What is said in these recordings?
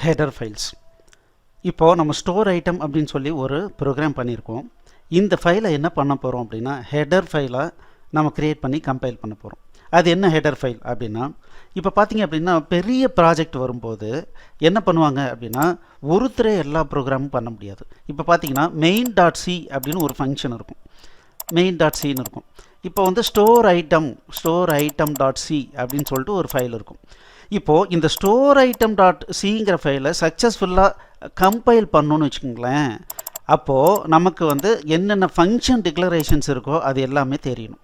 header files. இப்போ நம்ம store item அப்படின்னு சொல்லி ஒரு ப்ரோக்ராம் பண்ணியிருக்கோம். இந்த ஃபைலை என்ன பண்ண போகிறோம் அப்படின்னா ஹெடர் ஃபைலை நம்ம கிரியேட் பண்ணி கம்பைல் பண்ண போகிறோம். அது என்ன ஹெடர் ஃபைல் அப்படின்னா, இப்போ பார்த்தீங்க அப்படின்னா பெரிய ப்ராஜெக்ட் வரும்போது என்ன பண்ணுவாங்க அப்படின்னா ஒருத்தரே எல்லா ப்ரோக்ராமும் பண்ண முடியாது. இப்போ பார்த்தீங்கன்னா main.c அப்படின்னு ஒரு ஃபங்க்ஷன் இருக்கும், main.cன்னு இருக்கும். இப்போ வந்து ஸ்டோர் ஐட்டம் டாட் சி அப்படின்னு சொல்லிட்டு ஒரு ஃபைல் இருக்கும். இப்போது இந்த ஸ்டோர் ஐட்டம் டாட் சிங்கிற ஃபைலை சக்ஸஸ்ஃபுல்லாக கம்பைல் பண்ணணுன்னு வச்சுக்கோங்களேன். அப்போது நமக்கு வந்து என்னென்ன ஃபங்க்ஷன் டிக்ளரேஷன்ஸ் இருக்கோ அது எல்லாமே தெரியணும்.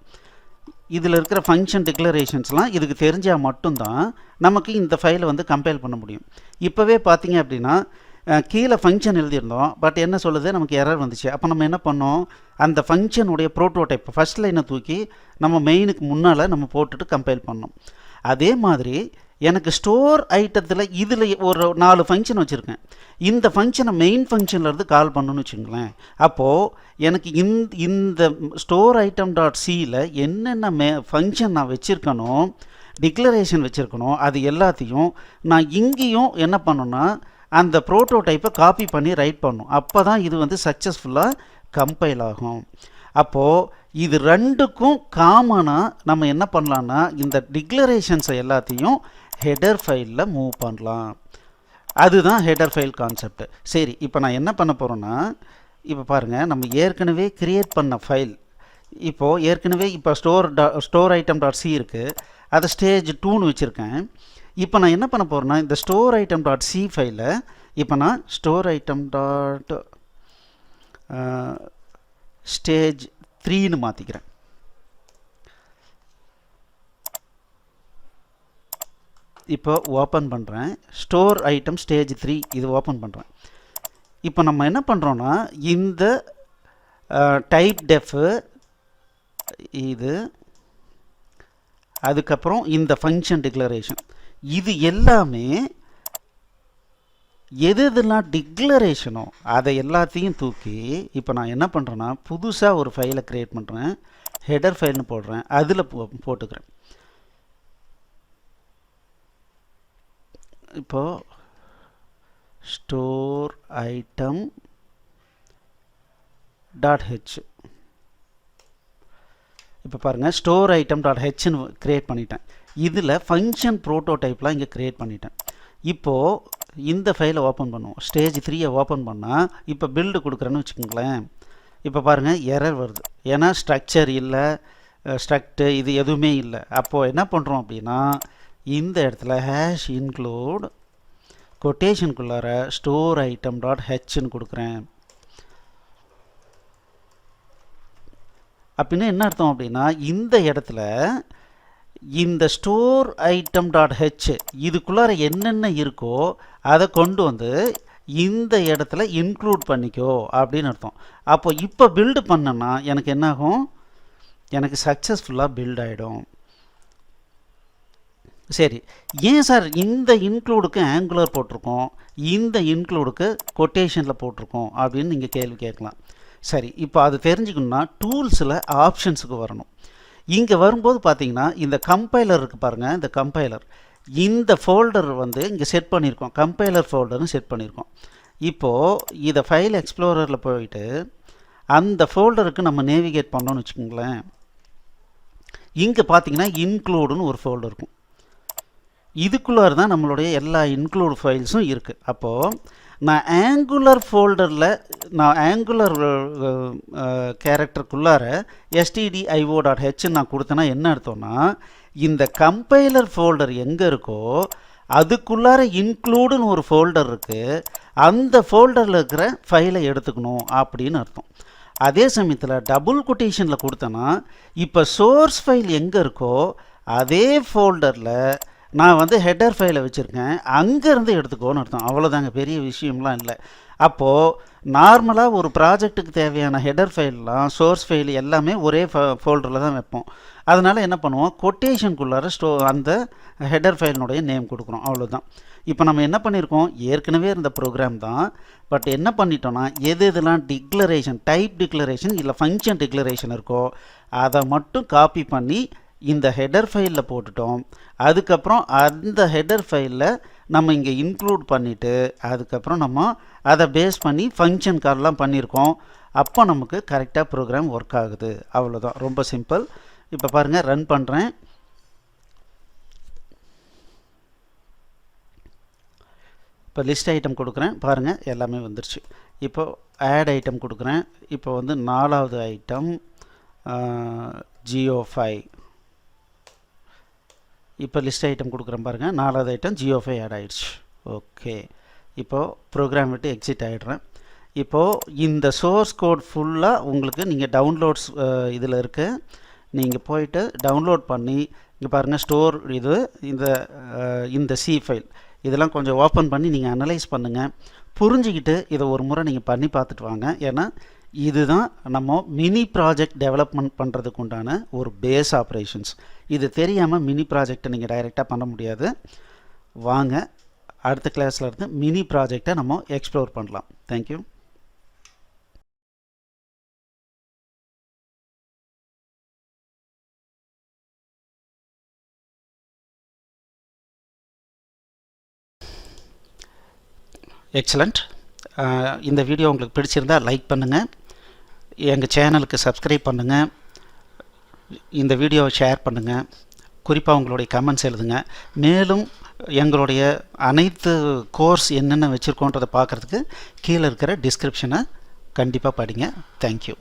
இதில் இருக்கிற ஃபங்க்ஷன் டிக்ளரேஷன்ஸ்லாம் இதுக்கு தெரிஞ்சால் மட்டும்தான் நமக்கு இந்த ஃபைலை வந்து கம்பைல் பண்ண முடியும். இப்போவே பார்த்தீங்க அப்படின்னா கீழே ஃபங்க்ஷன் எழுதியிருந்தோம், பட் என்ன சொல்லுது, நமக்கு எரர் வந்துச்சு. அப்போ நம்ம என்ன பண்ணோம், அந்த ஃபங்க்ஷனுடைய ப்ரோட்டோடைப் ஃபஸ்ட் லைனை தூக்கி நம்ம மெயினுக்கு முன்னால் நம்ம போட்டுட்டு கம்பைல் பண்ணோம். அதே மாதிரி எனக்கு ஸ்டோர் ஐட்டத்தில் இதில் ஒரு 4 ஃபங்க்ஷன் வச்சுருக்கேன். இந்த ஃபங்க்ஷனை மெயின் ஃபங்க்ஷன்லேருந்து கால் பண்ணணும்னு வச்சுங்களேன். அப்போது எனக்கு இந்த ஸ்டோர் ஐட்டம் டாட் சியில் என்னென்ன ஃபங்க்ஷன் நான் வச்சுருக்கணும், டிக்ளரேஷன் வச்சுருக்கணும், அது எல்லாத்தையும் நான் இங்கேயும் என்ன பண்ணணும்னா அந்த ப்ரோட்டோடைப்பை காப்பி பண்ணி ரைட் பண்ணணும். அப்போ தான் இது வந்து சக்ஸஸ்ஃபுல்லாக கம்பைல் ஆகும். அப்போது இது ரெண்டுக்கும் காமனாக நம்ம என்ன பண்ணலான்னா இந்த டிக்ளரேஷன்ஸை எல்லாத்தையும் ஹெடர் ஃபைலில் மூவ் பண்ணலாம். அதுதான் ஹெடர் ஃபைல் கான்செப்ட். சரி, இப்போ நான் என்ன பண்ண போகிறேன்னா, இப்போ பாருங்கள், நம்ம ஏற்கனவே க்ரியேட் பண்ண ஃபைல் இப்போ ஸ்டோர் ஐட்டம் டாட் சி இருக்குது, அதை ஸ்டேஜ் 2ன்னு வச்சுருக்கேன். இப்போ நான் என்ன பண்ண போகிறேன்னா இந்த ஸ்டோர் ஐட்டம் டாட் சி ஃபைலை இப்போ நான் ஸ்டோர் ஐட்டம் டாட் ஸ்டேஜ் 3ன்னு மாற்றிக்கிறேன். இப்போ ஓப்பன் பண்ணுறேன், ஸ்டோர் ஐட்டம் ஸ்டேஜ் 3 இது ஓப்பன் பண்ணுறேன். இப்போ நம்ம என்ன பண்ணுறோன்னா இந்த டைப் டெஃப் இது, அதுக்கப்புறம் இந்த ஃபங்க்ஷன் டிக்ளரேஷன், இது எல்லாமே எதெல்லாம் டிக்ளரேஷனோ அதை எல்லாத்தையும் தூக்கி இப்போ நான் என்ன பண்ணுறேன்னா புதுசாக ஒரு ஃபைலை க்ரியேட் பண்ணுறேன், ஹெடர் ஃபைல்னு போடுறேன், அதில் போட்டுக்கிறேன். இப்போது ஸ்டோர் ஐட்டம் டாட் ஹெச், இப்போ பாருங்கள் ஸ்டோர் ஐட்டம் டாட் ஹெச்னு க்ரியேட் பண்ணிட்டேன். இதில் ஃபங்க்ஷன் ப்ரோட்டோடைப்லாம் இங்கே க்ரியேட் பண்ணிட்டேன். இப்போது இந்த ஃபைலை ஓப்பன் பண்ணுவோம், ஸ்டேஜ் 3 ஓப்பன் பண்ணால் இப்போ பில்டு கொடுக்குறேன்னு வச்சுக்கோங்களேன். இப்போ பாருங்கள் எரர் வருது, ஏன்னா ஸ்ட்ரக்சர் இல்லை, ஸ்ட்ரக்டு இது எதுவுமே இல்லை. அப்போது என்ன பண்ணுறோம் அப்படின்னா இந்த இடத்துல ஹேஷ் இன்க்ளூட் கொட்டேஷனுக்குள்ளார ஸ்டோர் ஐட்டம் டாட் ஹெச்னு கொடுக்குறேன். அப்படின்னா என்ன அர்த்தம் அப்படின்னா இந்த இடத்துல இந்த ஸ்டோர் ஐட்டம் டாட் ஹெச் இதுக்குள்ளார என்னென்ன இருக்கோ அதை கொண்டு வந்து இந்த இடத்துல இன்க்ளூட் பண்ணிக்கோ அப்படின்னு அர்த்தம். அப்போ இப்போ பில்டு பண்ணனா எனக்கு என்னாகும், எனக்கு சக்ஸஸ்ஃபுல்லாக பில்ட் ஆகிடும். சரி, ஏன் சார் இந்த இன்க்ளூடுக்கு ஆங்குலர் போட்டிருக்கோம், இந்த இன்க்ளூடுக்கு கொட்டேஷனில் போட்டிருக்கோம் அப்படின்னு நீங்கள் கேள்வி கேட்கலாம். சரி, இப்போ அது தெரிஞ்சுக்கணுன்னா டூல்ஸில் ஆப்ஷன்ஸுக்கு வரணும். இங்கே வரும்போது பார்த்தீங்கன்னா இந்த கம்பைலர் இருக்குது பாருங்கள், இந்த கம்பைலர் இந்த ஃபோல்டர் வந்து இங்கே செட் பண்ணியிருக்கோம், கம்பைலர் ஃபோல்டர்னு செட் பண்ணியிருக்கோம். இப்போது இதை ஃபைல் எக்ஸ்ப்ளோரரில் போயிட்டு அந்த ஃபோல்டருக்கு நம்ம நேவிகேட் பண்ணோன்னு வச்சுக்கோங்களேன். இங்கே பார்த்தீங்கன்னா இன்க்ளூடுன்னு ஒரு ஃபோல்டர் இருக்கும், இதுக்குள்ளார தான் நம்மளுடைய எல்லா இன்க்ளூட் ஃபைல்ஸும் இருக்குது. அப்போது நான் ஆங்குலர் கேரக்டருக்குள்ளார stdio.h நான் கொடுத்தேன்னா என்ன அர்த்தம்னா இந்த கம்பைலர் ஃபோல்டர் எங்கே இருக்கோ அதுக்குள்ளார இன்க்ளூடுன்னு ஒரு ஃபோல்டர் இருக்குது, அந்த ஃபோல்டரில் இருக்கிற ஃபைலை எடுத்துக்கணும் அப்படின்னு அர்த்தம். அதே சமயத்தில் டபுள் கொட்டேஷனில் கொடுத்தேன்னா இப்போ சோர்ஸ் ஃபைல் எங்கே இருக்கோ அதே ஃபோல்டரில் நான் வந்து ஹெடர் ஃபைலை வச்சுருக்கேன், அங்கேருந்து எடுத்துக்கோன்னு அர்த்தம். அவ்வளோதாங்க, பெரிய விஷயம்லாம் இல்லை. அப்போது நார்மலாக ஒரு ப்ராஜெக்ட்டுக்கு தேவையான ஹெடர் ஃபைல்லாம் சோர்ஸ் ஃபைல் எல்லாமே ஒரே ஃபோல்டரில் தான் வைப்போம். அதனால் என்ன பண்ணுவோம், கொட்டேஷனுக்குள்ளார அந்த ஹெடர் ஃபைலினுடைய நேம் கொடுக்குறோம், அவ்வளோதான். இப்போ நம்ம என்ன பண்ணியிருக்கோம், ஏற்கனவே இருந்த ப்ரோக்ராம் தான், பட் என்ன பண்ணிட்டோன்னா எதெல்லாம் டிக்ளரேஷன், டைப் டிக்ளரேஷன் இல்லை ஃபங்க்ஷன் டிக்ளரேஷன் இருக்கோ அதை மட்டும் காப்பி பண்ணி இந்த ஹெடர் ஃபைலில் போட்டுட்டோம். அதுக்கப்புறம் அந்த ஹெடர் ஃபைலில் நம்ம இங்கே இன்க்ளூட் பண்ணிவிட்டு அதுக்கப்புறம் நம்ம அதை பேஸ் பண்ணி ஃபங்க்ஷன் கால்லாம் பண்ணியிருக்கோம். அப்போ நமக்கு கரெக்டாக ப்ரோக்ராம் ஒர்க் ஆகுது. அவ்வளோதான், ரொம்ப சிம்பிள். இப்போ பாருங்கள், ரன் பண்ணுறேன். இப்போ லிஸ்ட் ஐட்டம் கொடுக்குறேன், பாருங்கள் எல்லாமே வந்துருச்சு. இப்போ ஆட் ஐட்டம் கொடுக்குறேன். இப்போ வந்து 4வது ஐட்டம் GO5. இப்போ லிஸ்ட் ஐட்டம் கொடுக்குறேன் பாருங்கள், 4வது ஐட்டம் GO5 ஆட் ஆகிடுச்சு. ஓகே, இப்போது ப்ரோக்ராம் விட்டு எக்ஸிட் ஆகிடுறேன். இப்போது இந்த சோர்ஸ் கோட் ஃபுல்லாக உங்களுக்கு நீங்கள் டவுன்லோட்ஸ் இதில் இருக்குது. நீங்கள் போயிட்டு டவுன்லோட் பண்ணி இங்கே பாருங்கள், ஸ்டோர் இது இந்த C ஃபைல் இதெல்லாம் கொஞ்சம் ஓப்பன் பண்ணி நீங்கள் அனலைஸ் பண்ணுங்கள். புரிஞ்சுக்கிட்டு இதை ஒரு முறை நீங்கள் பண்ணி பார்த்துட்டு வாங்க. ஏன்னா இதுதான் நம்ம மினி ப்ராஜெக்ட் டெவலப்மெண்ட் பண்ணுறதுக்கு உண்டான ஒரு பேஸ் ஆப்ரேஷன்ஸ். இது தெரியாமல் மினி ப்ராஜெக்டை நீங்கள் டைரெக்டாக பண்ண முடியாது. வாங்க, அடுத்த கிளாஸில் இருந்து மினி ப்ராஜெக்டை நம்ம எக்ஸ்ப்ளோர் பண்ணலாம். தேங்க்யூ. எக்ஸலண்ட். இந்த வீடியோ உங்களுக்கு பிடிச்சிருந்தால் லைக் பண்ணுங்கள், எங்கள் சேனலுக்கு சப்ஸ்கிரைப் பண்ணுங்கள், இந்த வீடியோவை ஷேர் பண்ணுங்கள், குறிப்பாக உங்களுடைய கமெண்ட்ஸ் எழுதுங்க. மேலும் எங்களுடைய அனைத்து கோர்ஸ் என்னென்ன வச்சுருக்கோன்றதை பார்க்குறதுக்கு கீழே இருக்கிற டிஸ்கிரிப்ஷனை கண்டிப்பாக படிங்க. தேங்க்யூ.